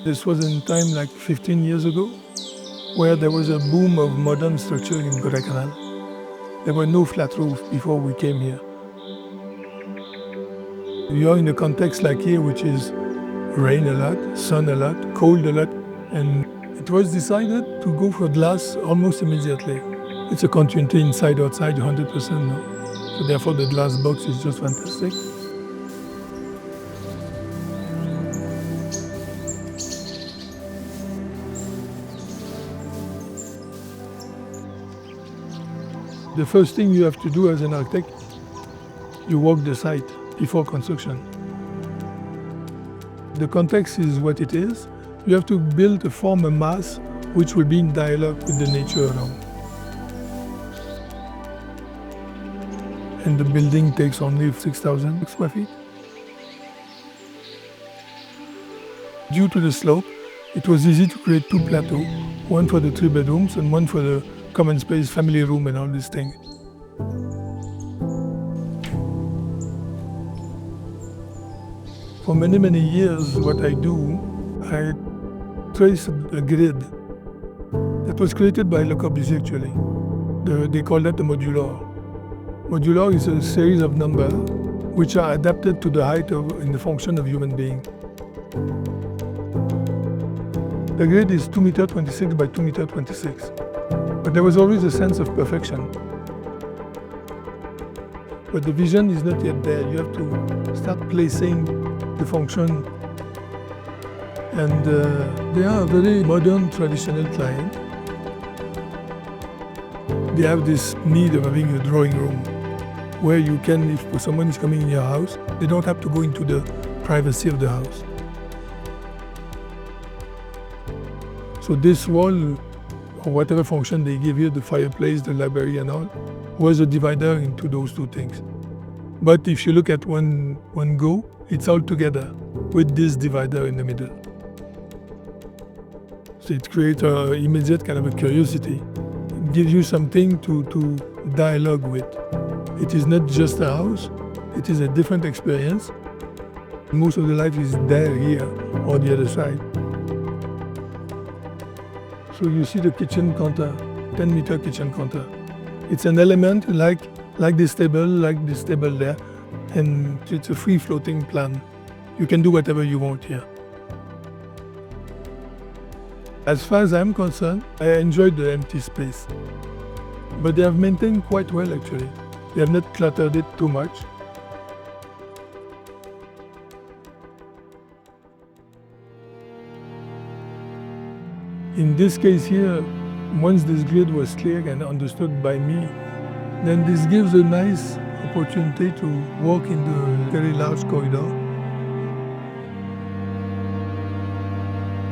This was in time like 15 years ago, where there was a boom of modern structure in Kodaikanal. There were no flat roofs before we came here. You're in a context like here, which is rain a lot, sun a lot, cold a lot, and it was decided to go for glass almost immediately. It's a continuity inside, outside, 100%. No? So therefore the glass box is just fantastic. The first thing you have to do as an architect, you walk the site before construction. The context is what it is. You have to build a form, a mass, which will be in dialogue with the nature around. And the building takes only 6,000 square feet. Due to the slope, it was easy to create two plateaux, one for the 3 bedrooms and one for the common space, family room and all these things. For many, many years, what I do, I trace a grid that was created by Le Corbusier actually. They call that the modular. Modular is a series of numbers which are adapted to the height in the function of human being. The grid is 2.26 meters by 2.26 meters. But there was always a sense of perfection. But the vision is not yet there. You have to start placing the function. And they are a very modern, traditional client. They have this need of having a drawing room where you can, if someone is coming in your house, they don't have to go into the privacy of the house. So this wall, or whatever function they give you, the fireplace, the library and all, was a divider into those two things. But if you look at one go, it's all together with this divider in the middle. So it creates an immediate kind of a curiosity. It gives you something to dialogue with. It is not just a house, it is a different experience. Most of the life is there, here, or the other side. So you see the kitchen counter, 10-meter kitchen counter. It's an element like this table there, and it's a free-floating plan. You can do whatever you want here. As far as I'm concerned, I enjoyed the empty space. But they have maintained quite well actually. They have not cluttered it too much. In this case here, once this grid was clear and understood by me, then this gives a nice opportunity to walk in the very large corridor.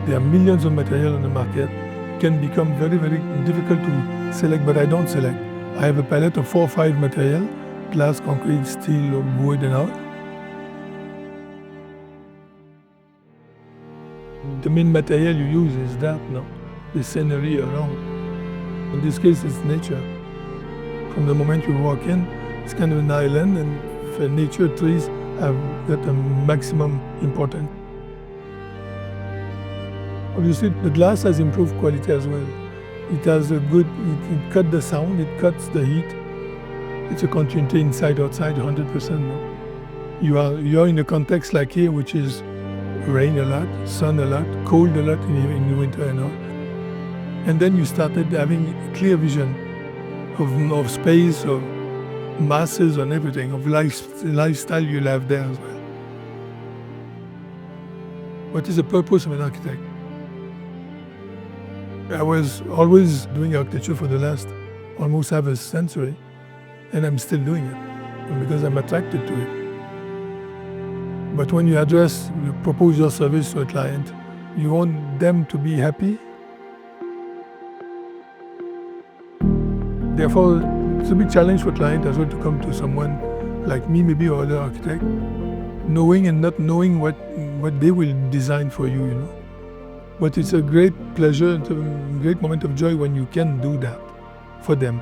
There are millions of material on the market. It can become very, very difficult to select, but I don't select. I have a palette of 4 or 5 material, glass, concrete, steel, wood and all. The main material you use is that, no? The scenery around. In this case, it's nature. From the moment you walk in, it's kind of an island, and for nature, trees have got a maximum importance. Obviously, the glass has improved quality as well. It has a good, it cuts the sound, it cuts the heat. It's a continuity inside, outside, 100%. No? You are in a context like here, which is rain a lot, sun a lot, cold a lot in the winter and all. And then you started having a clear vision of space, of masses and everything, of lifestyle you'll have there as well. What is the purpose of an architect? I was always doing architecture for the last almost half a century, and I'm still doing it because I'm attracted to it. But when you propose your service to a client, you want them to be happy. Therefore, it's a big challenge for clients as well to come to someone like me, maybe, or other architect, knowing and not knowing what they will design for you, you know. But it's a great pleasure, it's a great moment of joy when you can do that for them.